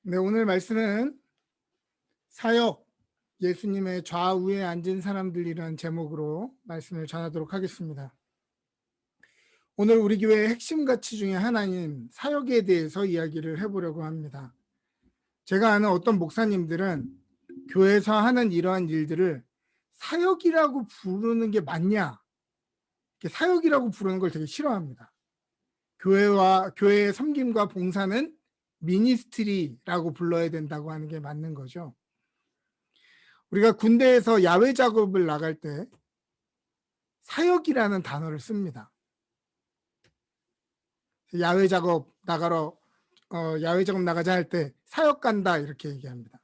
네, 오늘 말씀은 사역, 예수님의 좌우에 앉은 사람들이라는 제목으로 말씀을 전하도록 하겠습니다. 오늘 우리 교회의 핵심 가치 중에 하나인 사역에 대해서 이야기를 해보려고 합니다. 제가 아는 어떤 목사님들은 교회에서 하는 이러한 일들을 사역이라고 부르는 게 맞냐? 사역이라고 부르는 걸 되게 싫어합니다. 교회의 섬김과 봉사는 미니스트리라고 불러야 된다고 하는 게 맞는 거죠. 우리가 군대에서 야외 작업을 나갈 때 사역이라는 단어를 씁니다. 야외 작업 나가자 할 때 사역 간다 이렇게 얘기합니다.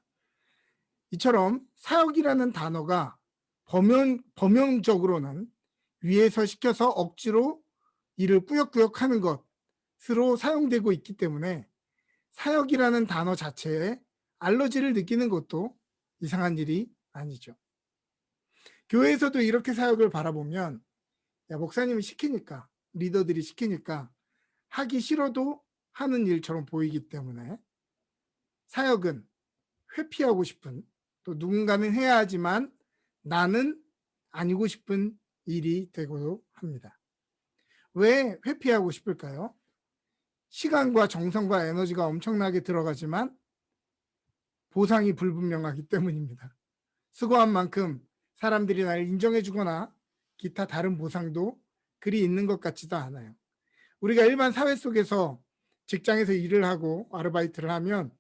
이처럼 사역이라는 단어가 범용적으로는 위에서 시켜서 억지로 일을 꾸역꾸역 하는 것으로 사용되고 있기 때문에 사역이라는 단어 자체에 알러지를 느끼는 것도 이상한 일이 아니죠. 교회에서도 이렇게 사역을 바라보면 목사님이 시키니까, 리더들이 시키니까 하기 싫어도 하는 일처럼 보이기 때문에 사역은 회피하고 싶은, 또 누군가는 해야 하지만 나는 아니고 싶은 일이 되고도 합니다. 왜 회피하고 싶을까요? 시간과 정성과 에너지가 엄청나게 들어가지만 보상이 불분명하기 때문입니다. 수고한 만큼 사람들이 나를 인정해주거나 기타 다른 보상도 그리 있는 것 같지도 않아요. 우리가 일반 사회 속에서 직장에서 일을 하고 아르바이트를 하면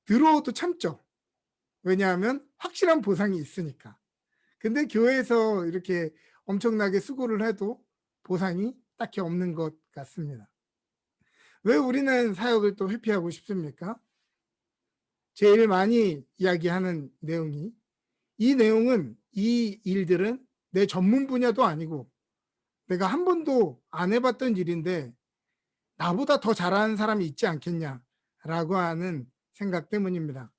들어도 참죠. 왜냐하면 확실한 보상이 있으니까. 근데 교회에서 이렇게 엄청나게 수고를 해도 보상이 딱히 없는 것 같습니다. 왜 우리는 사역을 또 회피하고 싶습니까? 제일 많이 이야기하는 내용이, 이 내용은, 이 일들은 내 전문 분야도 아니고 내가 한 번도 안 해봤던 일인데 나보다 더 잘하는 사람이 있지 않겠냐라고 하는 생각 때문입니다.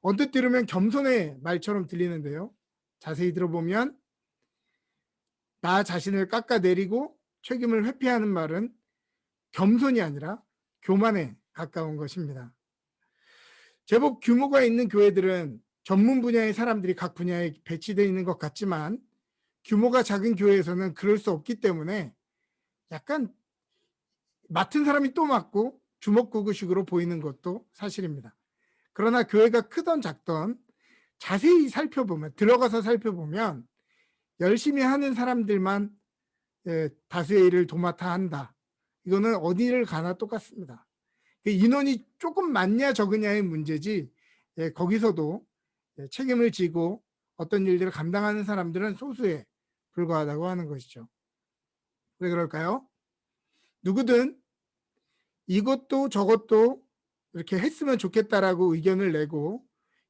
언뜻 들으면 겸손의 말처럼 들리는데요. 자세히 들어보면 나 자신을 깎아내리고 책임을 회피하는 말은 겸손이 아니라 교만에 가까운 것입니다. 제법 규모가 있는 교회들은 전문 분야의 사람들이 각 분야에 배치되어 있는 것 같지만 규모가 작은 교회에서는 그럴 수 없기 때문에 약간 맡은 사람이 또 맡고 주먹구구식으로 보이는 것도 사실입니다. 그러나 교회가 크던 작던 자세히 살펴보면, 들어가서 살펴보면 열심히 하는 사람들만 다수의 일을 도맡아 한다. 이거는 어디를 가나 똑같습니다. 인원이 조금 많냐 적으냐의 문제지 거기서도 책임을 지고 어떤 일들을 감당하는 사람들은 소수에 불과하다고 하는 것이죠. 왜 그럴까요? 누구든 이것도 저것도 이렇게 했으면 좋겠다라고 의견을 내고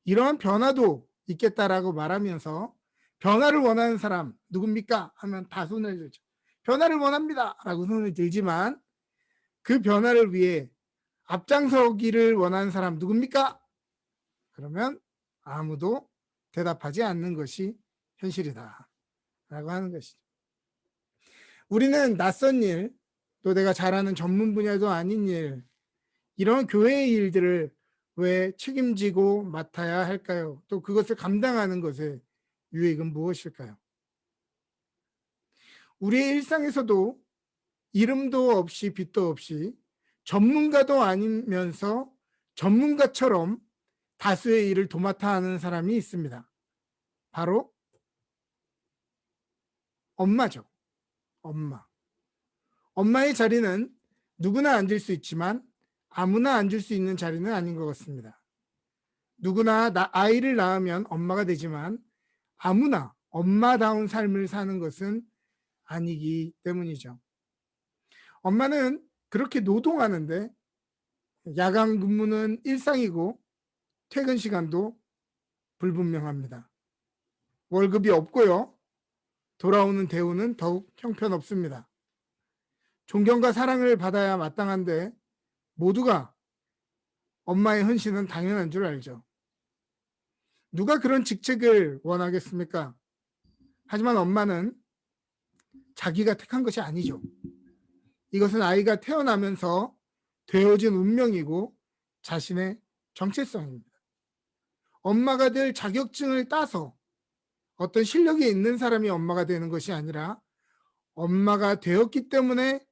이러한 변화도 있겠다라고 말하면서 변화를 원하는 사람 누굽니까? 하면 다 손을 들죠. 변화를 원합니다 라고 손을 들지만 그 변화를 위해 앞장서기를 원하는 사람 누굽니까? 그러면 아무도 대답하지 않는 것이 현실이다 라고 하는 것이죠. 우리는 낯선 일, 또 내가 잘하는 전문 분야도 아닌 일, 이런 교회의 일들을 왜 책임지고 맡아야 할까요? 또 그것을 감당하는 것의 유익은 무엇일까요? 우리의 일상에서도 이름도 없이 빛도 없이 전문가도 아니면서 전문가처럼 다수의 일을 도맡아 하는 사람이 있습니다. 바로 엄마죠. 엄마. 엄마의 자리는 누구나 앉을 수 있지만 아무나 앉을 수 있는 자리는 아닌 것 같습니다. 누구나 아이를 낳으면 엄마가 되지만 아무나 엄마다운 삶을 사는 것은 아니기 때문이죠. 엄마는 그렇게 노동하는데 야간 근무는 일상이고 퇴근 시간도 불분명합니다. 월급이 없고요. 돌아오는 대우는 더욱 형편없습니다. 존경과 사랑을 받아야 마땅한데 모두가 엄마의 헌신은 당연한 줄 알죠. 누가 그런 직책을 원하겠습니까? 하지만 엄마는 자기가 택한 것이 아니죠. 이것은 아이가 태어나면서 되어진 운명이고 자신의 정체성입니다. 엄마가 될 자격증을 따서 어떤 실력이 있는 사람이 엄마가 되는 것이 아니라 엄마가 되었기 때문에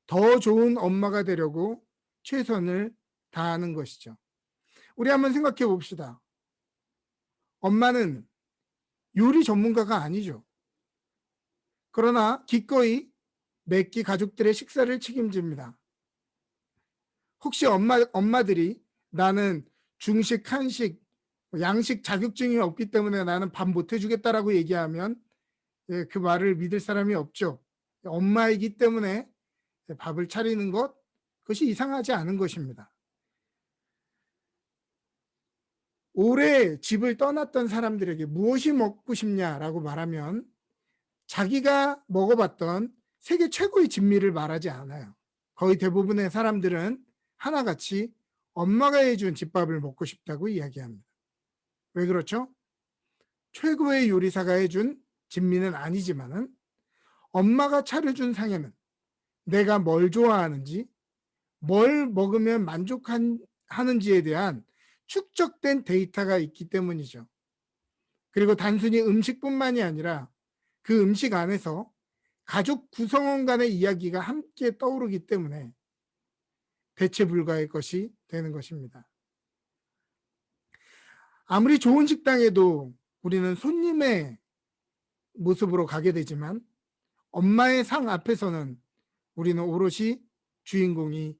더 좋은 엄마가 되려고 최선을 다하는 것이죠. 우리 한번 생각해 봅시다. 엄마는 요리 전문가가 아니죠. 그러나 기꺼이 매끼 가족들의 식사를 책임집니다. 혹시 엄마들이 나는 중식, 한식, 양식 자격증이 없기 때문에 나는 밥 못 해주겠다라고 얘기하면 그 말을 믿을 사람이 없죠. 엄마이기 때문에 밥을 차리는 것, 그것이 이상하지 않은 것입니다. 오래 집을 떠났던 사람들에게 무엇이 먹고 싶냐라고 말하면 자기가 먹어봤던 세계 최고의 진미를 말하지 않아요. 거의 대부분의 사람들은 하나같이 엄마가 해준 집밥을 먹고 싶다고 이야기합니다. 왜 그렇죠? 최고의 요리사가 해준 진미는 아니지만은 엄마가 차려준 상에는 내가 뭘 좋아하는지, 뭘 먹으면 만족하는지에 대한 축적된 데이터가 있기 때문이죠. 그리고 단순히 음식뿐만이 아니라 그 음식 안에서 가족 구성원 간의 이야기가 함께 떠오르기 때문에 대체 불가의 것이 되는 것입니다. 아무리 좋은 식당에도 우리는 손님의 모습으로 가게 되지만 엄마의 상 앞에서는 우리는 오롯이 주인공이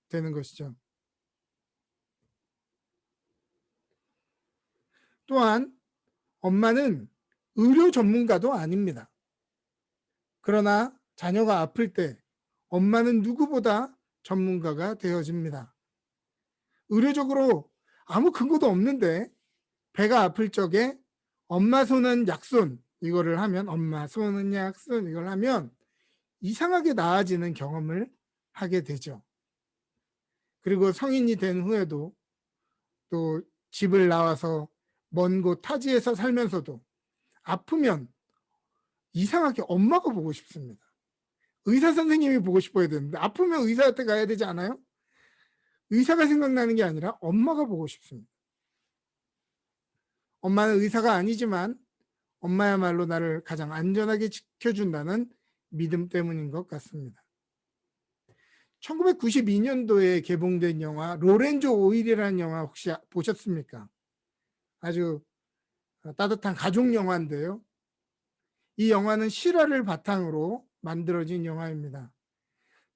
되는 것이죠. 또한 엄마는 의료 전문가도 아닙니다. 그러나 자녀가 아플 때 엄마는 누구보다 전문가가 되어집니다. 의료적으로 아무 근거도 없는데 배가 아플 적에 엄마 손은 약손 이거를 하면 엄마 손은 약손 이걸 하면 이상하게 나아지는 경험을 하게 되죠. 그리고 성인이 된 후에도 또 집을 나와서 먼 곳 타지에서 살면서도 아프면 이상하게 엄마가 보고 싶습니다. 의사 선생님이 보고 싶어야 되는데 아프면 의사한테 가야 되지 않아요? 의사가 생각나는 게 아니라 엄마가 보고 싶습니다. 엄마는 의사가 아니지만 엄마야말로 나를 가장 안전하게 지켜준다는 믿음 때문인 것 같습니다. 1992년도에 개봉된 영화 로렌조 오일이라는 영화 혹시 보셨습니까? 아주 따뜻한 가족 영화인데요. 이 영화는 실화를 바탕으로 만들어진 영화입니다.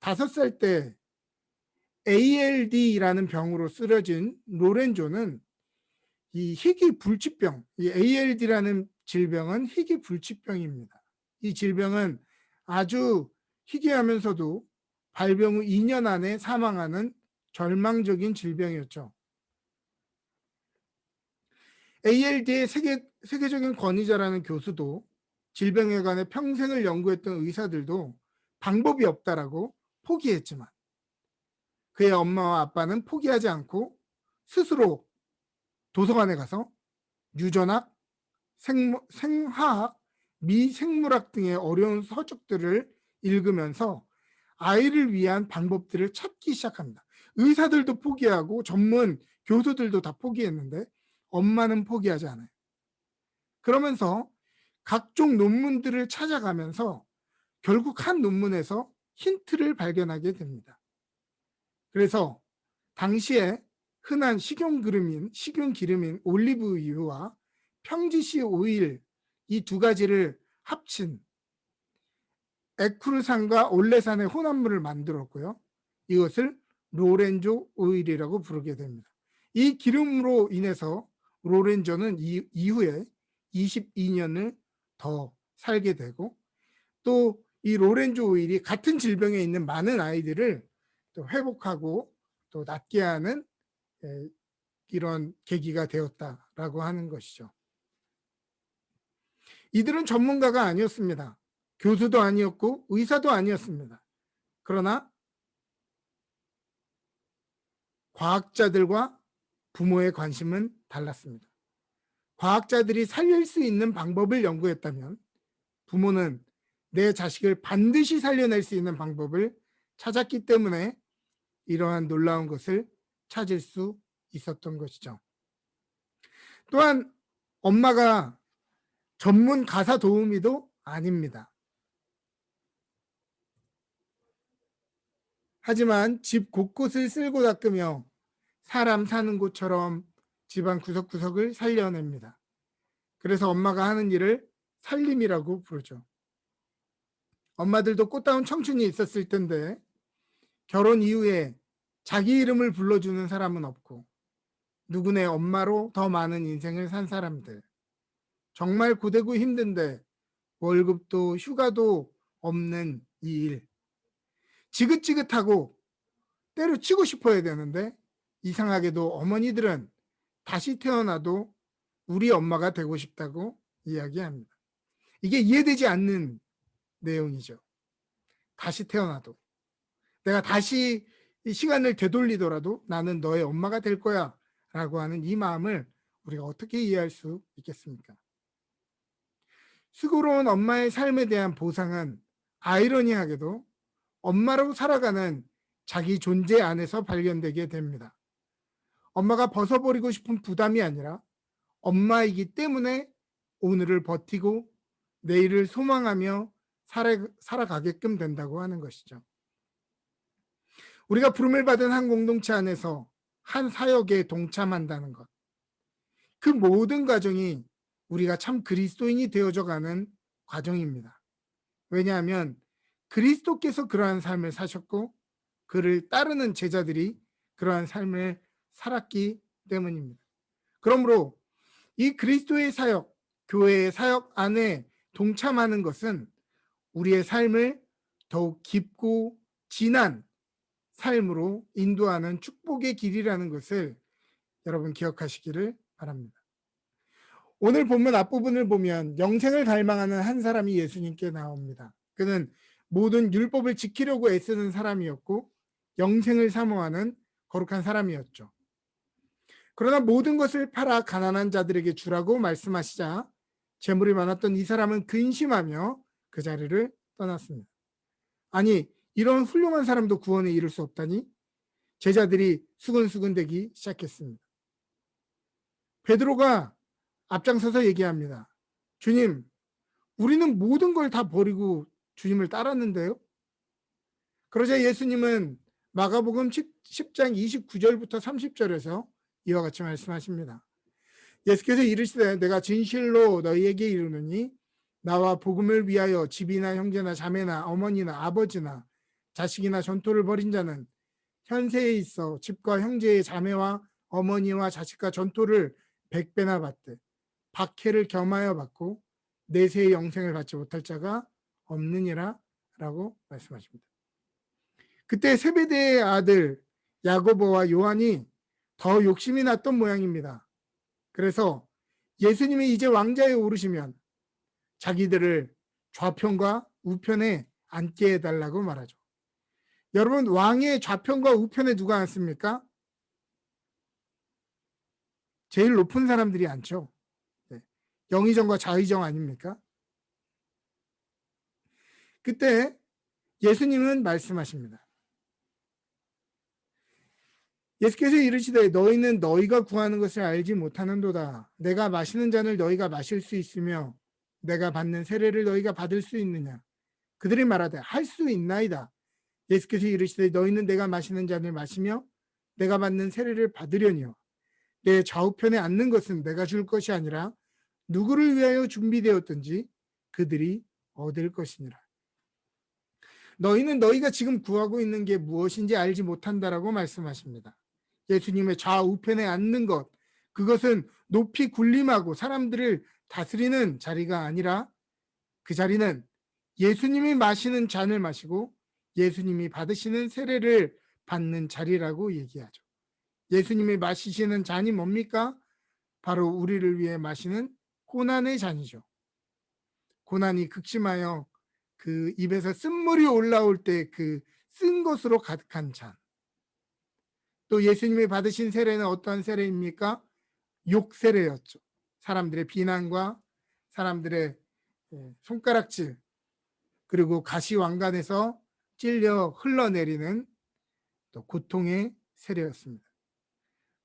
5살 때 ALD라는 병으로 쓰러진 로렌조는 이 희귀 불치병, 이 ALD라는 질병은 희귀 불치병입니다. 이 질병은 아주 희귀하면서도 발병 후 2년 안에 사망하는 절망적인 질병이었죠. ALD의 세계적인 권위자라는 교수도 질병에 관해 평생을 연구했던 의사들도 방법이 없다라고 포기했지만 그의 엄마와 아빠는 포기하지 않고 스스로 도서관에 가서 유전학, 생화학, 미생물학 등의 어려운 서적들을 읽으면서 아이를 위한 방법들을 찾기 시작합니다. 의사들도 포기하고 전문 교수들도 다 포기했는데 엄마는 포기하지 않아요. 그러면서 각종 논문들을 찾아가면서 결국 한 논문에서 힌트를 발견하게 됩니다. 그래서 당시에 흔한 식용기름인 올리브유와 평지시 오일 이 두 가지를 합친 에쿠르산과 올레산의 혼합물을 만들었고요. 이것을 로렌조 오일이라고 부르게 됩니다. 이 기름으로 인해서 로렌조는 이후에 22년을 더 살게 되고 또 이 로렌조 오일이 같은 질병에 있는 많은 아이들을 또 회복하고 또 낫게 하는 이런 계기가 되었다라고 하는 것이죠. 이들은 전문가가 아니었습니다. 교수도 아니었고 의사도 아니었습니다. 그러나 과학자들과 부모의 관심은 달랐습니다. 과학자들이 살릴 수 있는 방법을 연구했다면 부모는 내 자식을 반드시 살려낼 수 있는 방법을 찾았기 때문에 이러한 놀라운 것을 찾을 수 있었던 것이죠. 또한 엄마가 전문 가사 도우미도 아닙니다. 하지만 집 곳곳을 쓸고 닦으며 사람 사는 곳처럼 집안 구석구석을 살려냅니다. 그래서 엄마가 하는 일을 살림이라고 부르죠. 엄마들도 꽃다운 청춘이 있었을 텐데 결혼 이후에 자기 이름을 불러주는 사람은 없고 누구네 엄마로 더 많은 인생을 산 사람들. 정말 고되고 힘든데 월급도 휴가도 없는 이 일. 지긋지긋하고 때려치고 싶어야 되는데 이상하게도 어머니들은 다시 태어나도 우리 엄마가 되고 싶다고 이야기합니다. 이게 이해되지 않는 내용이죠. 다시 태어나도. 내가 다시 이 시간을 되돌리더라도 나는 너의 엄마가 될 거야 라고 하는 이 마음을 우리가 어떻게 이해할 수 있겠습니까? 수고로운 엄마의 삶에 대한 보상은 아이러니하게도 엄마로 살아가는 자기 존재 안에서 발견되게 됩니다. 엄마가 벗어버리고 싶은 부담이 아니라 엄마이기 때문에 오늘을 버티고 내일을 소망하며 살아가게끔 된다고 하는 것이죠. 우리가 부름을 받은 한 공동체 안에서 한 사역에 동참한다는 것. 그 모든 과정이 우리가 참 그리스도인이 되어져 가는 과정입니다. 왜냐하면 그리스도께서 그러한 삶을 사셨고 그를 따르는 제자들이 그러한 삶을 살았기 때문입니다. 그러므로 이 그리스도의 사역, 교회의 사역 안에 동참하는 것은 우리의 삶을 더욱 깊고 진한 삶으로 인도하는 축복의 길이라는 것을 여러분 기억하시기를 바랍니다. 오늘 본문 앞부분을 보면 영생을 갈망하는 한 사람이 예수님께 나옵니다. 그는 모든 율법을 지키려고 애쓰는 사람이었고 영생을 사모하는 거룩한 사람이었죠. 그러나 모든 것을 팔아 가난한 자들에게 주라고 말씀하시자 재물이 많았던 이 사람은 근심하며 그 자리를 떠났습니다. 아니, 이런 훌륭한 사람도 구원에 이를 수 없다니? 제자들이 수근수근대기 시작했습니다. 베드로가 앞장서서 얘기합니다. 주님, 우리는 모든 걸 다 버리고 주님을 따랐는데요. 그러자 예수님은 마가복음 10장 29절부터 30절에서 이와 같이 말씀하십니다. 예수께서 이르시되 내가 진실로 너희에게 이르노니 나와 복음을 위하여 집이나 형제나 자매나 어머니나 아버지나 자식이나 전토를 벌인 자는 현세에 있어 집과 형제의 자매와 어머니와 자식과 전토를 100배나 받되 박해를 겸하여 받고 내세의 영생을 받지 못할 자가 없느니라 라고 말씀하십니다. 그때 세베대의 아들 야고보와 요한이 더 욕심이 났던 모양입니다. 그래서 예수님이 이제 왕좌에 오르시면 자기들을 좌편과 우편에 앉게 해달라고 말하죠. 여러분, 왕의 좌편과 우편에 누가 앉습니까? 제일 높은 사람들이 앉죠. 영의정과 좌의정 아닙니까? 그때 예수님은 말씀하십니다. 예수께서 이르시되 너희는 너희가 구하는 것을 알지 못하는도다. 내가 마시는 잔을 너희가 마실 수 있으며 내가 받는 세례를 너희가 받을 수 있느냐. 그들이 말하되 할 수 있나이다. 예수께서 이르시되 너희는 내가 마시는 잔을 마시며 내가 받는 세례를 받으려니와 내 좌우편에 앉는 것은 내가 줄 것이 아니라 누구를 위하여 준비되었든지 그들이 얻을 것이니라. 너희는 너희가 지금 구하고 있는 게 무엇인지 알지 못한다라고 말씀하십니다. 예수님의 좌우편에 앉는 것, 그것은 높이 군림하고 사람들을 다스리는 자리가 아니라 그 자리는 예수님이 마시는 잔을 마시고 예수님이 받으시는 세례를 받는 자리라고 얘기하죠. 예수님이 마시시는 잔이 뭡니까? 바로 우리를 위해 마시는 고난의 잔이죠. 고난이 극심하여 그 입에서 쓴물이 올라올 때 그 쓴 것으로 가득한 잔. 또 예수님이 받으신 세례는 어떠한 세례입니까? 욕세례였죠. 사람들의 비난과 사람들의 손가락질, 그리고 가시왕관에서 찔려 흘러내리는 또 고통의 세례였습니다.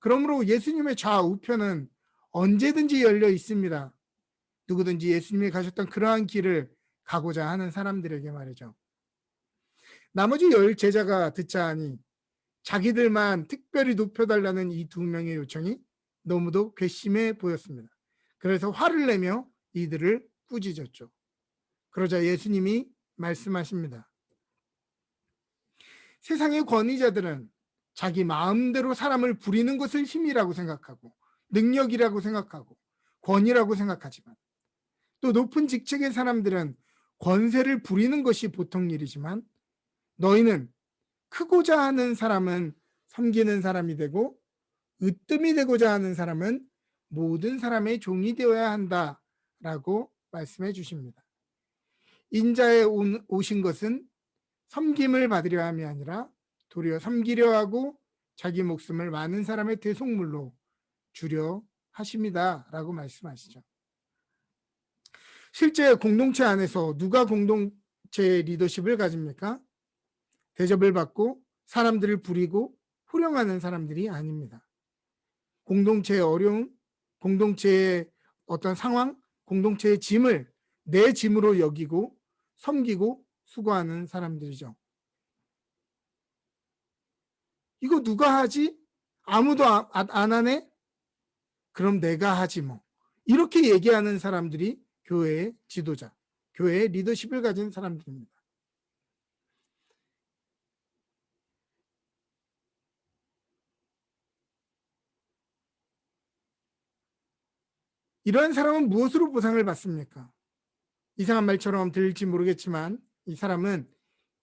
그러므로 예수님의 좌우편은 언제든지 열려 있습니다. 누구든지 예수님이 가셨던 그러한 길을 가고자 하는 사람들에게 말이죠. 나머지 10 제자가 듣자 하니 자기들만 특별히 높여달라는 이 2명의 요청이 너무도 괘씸해 보였습니다. 그래서 화를 내며 이들을 꾸짖었죠. 그러자 예수님이 말씀하십니다. 세상의 권위자들은 자기 마음대로 사람을 부리는 것을 힘이라고 생각하고 능력이라고 생각하고 권위라고 생각하지만, 또 높은 직책의 사람들은 권세를 부리는 것이 보통 일이지만, 너희는 크고자 하는 사람은 섬기는 사람이 되고 으뜸이 되고자 하는 사람은 모든 사람의 종이 되어야 한다라고 말씀해 주십니다. 인자에 오신 것은 섬김을 받으려 함이 아니라 도리어 섬기려 하고 자기 목숨을 많은 사람의 대속물로 주려 하십니다라고 말씀하시죠. 실제 공동체 안에서 누가 공동체 리더십을 가집니까? 대접을 받고 사람들을 부리고 후령하는 사람들이 아닙니다. 공동체의 어려움, 공동체의 어떤 상황, 공동체의 짐을 내 짐으로 여기고 섬기고 수고하는 사람들이죠. 이거 누가 하지? 아무도 안 하네? 그럼 내가 하지 뭐. 이렇게 얘기하는 사람들이 교회의 지도자, 교회의 리더십을 가진 사람들입니다. 이러한 사람은 무엇으로 보상을 받습니까? 이상한 말처럼 들릴지 모르겠지만 이 사람은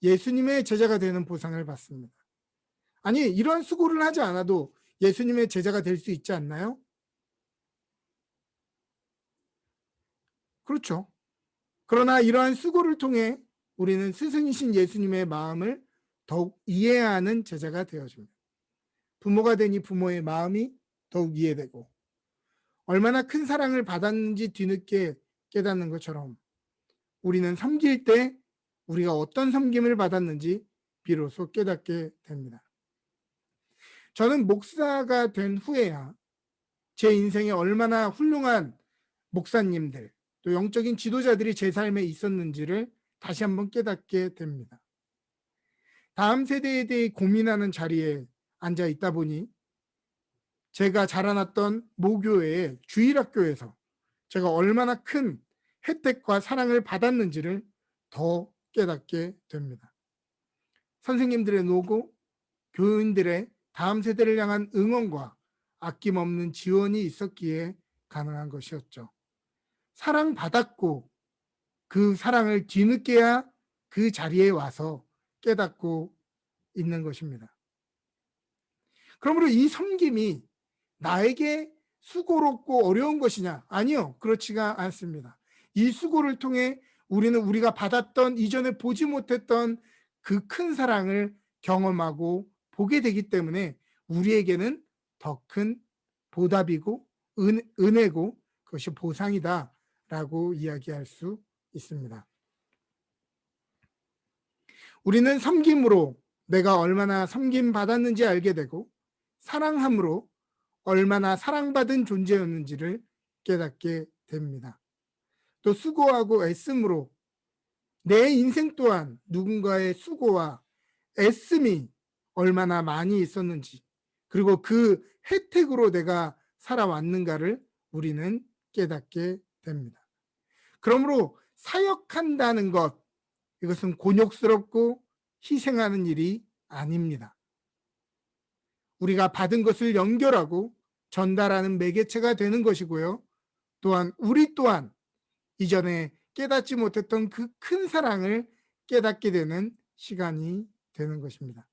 예수님의 제자가 되는 보상을 받습니다. 아니, 이런 수고를 하지 않아도 예수님의 제자가 될 수 있지 않나요? 그렇죠. 그러나 이러한 수고를 통해 우리는 스승이신 예수님의 마음을 더욱 이해하는 제자가 되어집니다. 부모가 되니 부모의 마음이 더욱 이해되고, 얼마나 큰 사랑을 받았는지 뒤늦게 깨닫는 것처럼 우리는 섬길 때 우리가 어떤 섬김을 받았는지 비로소 깨닫게 됩니다. 저는 목사가 된 후에야 제 인생에 얼마나 훌륭한 목사님들, 또 영적인 지도자들이 제 삶에 있었는지를 다시 한번 깨닫게 됩니다. 다음 세대에 대해 고민하는 자리에 앉아 있다 보니 제가 자라났던 모교회의 주일학교에서 제가 얼마나 큰 혜택과 사랑을 받았는지를 더 깨닫게 됩니다. 선생님들의 노고, 교인들의 다음 세대를 향한 응원과 아낌없는 지원이 있었기에 가능한 것이었죠. 사랑받았고 그 사랑을 뒤늦게야 그 자리에 와서 깨닫고 있는 것입니다. 그러므로 이 섬김이 나에게 수고롭고 어려운 것이냐? 아니요, 그렇지가 않습니다. 이 수고를 통해 우리는 우리가 받았던 이전에 보지 못했던 그 큰 사랑을 경험하고 보게 되기 때문에 우리에게는 더 큰 보답이고 은혜고 그것이 보상이다라고 이야기할 수 있습니다. 우리는 섬김으로 내가 얼마나 섬김 받았는지 알게 되고, 사랑함으로 얼마나 사랑받은 존재였는지를 깨닫게 됩니다. 또 수고하고 애씀으로 내 인생 또한 누군가의 수고와 애씀이 얼마나 많이 있었는지, 그리고 그 혜택으로 내가 살아왔는가를 우리는 깨닫게 됩니다. 그러므로 사역한다는 것, 이것은 곤욕스럽고 희생하는 일이 아닙니다. 우리가 받은 것을 연결하고 전달하는 매개체가 되는 것이고요. 또한 우리 또한 이전에 깨닫지 못했던 그 큰 사랑을 깨닫게 되는 시간이 되는 것입니다.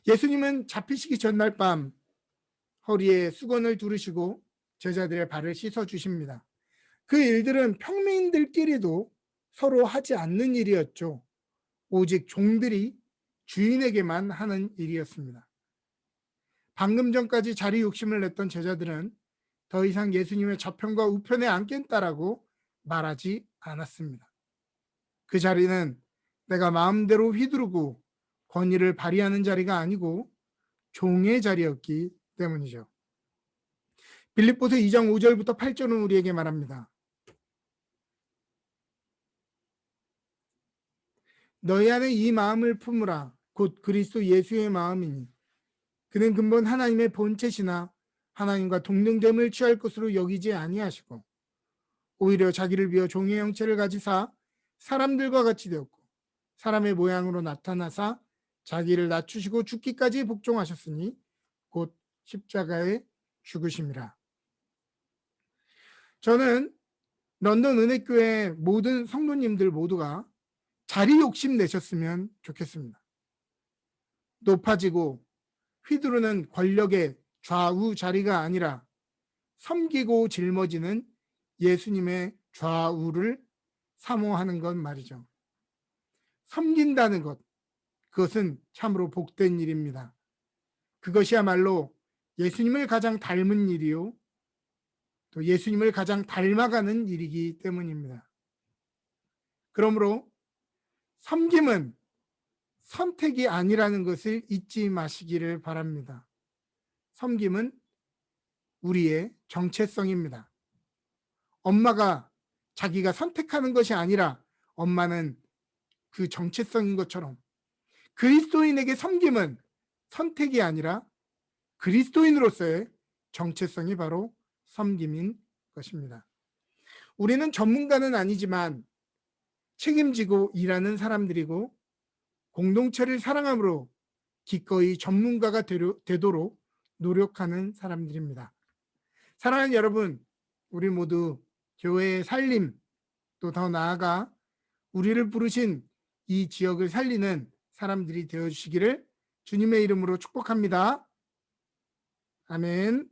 예수님은 잡히시기 전날 밤 허리에 수건을 두르시고 제자들의 발을 씻어 주십니다. 그 일들은 평민들끼리도 서로 하지 않는 일이었죠. 오직 종들이 주인에게만 하는 일이었습니다. 방금 전까지 자리 욕심을 냈던 제자들은 더 이상 예수님의 좌편과 우편에 앉겠다라고 말하지 않았습니다. 그 자리는 내가 마음대로 휘두르고 권위를 발휘하는 자리가 아니고 종의 자리였기 때문이죠. 빌립보서 2장 5절부터 8절은 우리에게 말합니다. 너희 안에 이 마음을 품으라. 곧 그리스도 예수의 마음이니 그는 근본 하나님의 본체시나 하나님과 동등됨을 취할 것으로 여기지 아니하시고 오히려 자기를 비어 종의 형체를 가지사 사람들과 같이 되었고 사람의 모양으로 나타나사 자기를 낮추시고 죽기까지 복종하셨으니 곧 십자가에 죽으심이라. 저는 런던 은혜교회 모든 성도님들 모두가 자리 욕심 내셨으면 좋겠습니다. 높아지고 휘두르는 권력의 좌우 자리가 아니라 섬기고 짊어지는 예수님의 좌우를 사모하는 것 말이죠. 섬긴다는 것, 그것은 참으로 복된 일입니다. 그것이야말로 예수님을 가장 닮은 일이요, 또 예수님을 가장 닮아가는 일이기 때문입니다. 그러므로 섬김은 선택이 아니라는 것을 잊지 마시기를 바랍니다. 섬김은 우리의 정체성입니다. 엄마가 자기가 선택하는 것이 아니라 엄마는 그 정체성인 것처럼 그리스도인에게 섬김은 선택이 아니라 그리스도인으로서의 정체성이 바로 섬김인 것입니다. 우리는 전문가는 아니지만 책임지고 일하는 사람들이고 공동체를 사랑함으로 기꺼이 전문가가 되도록 노력하는 사람들입니다. 사랑하는 여러분, 우리 모두 교회의 살림, 또 더 나아가 우리를 부르신 이 지역을 살리는 사람들이 되어주시기를 주님의 이름으로 축복합니다. 아멘.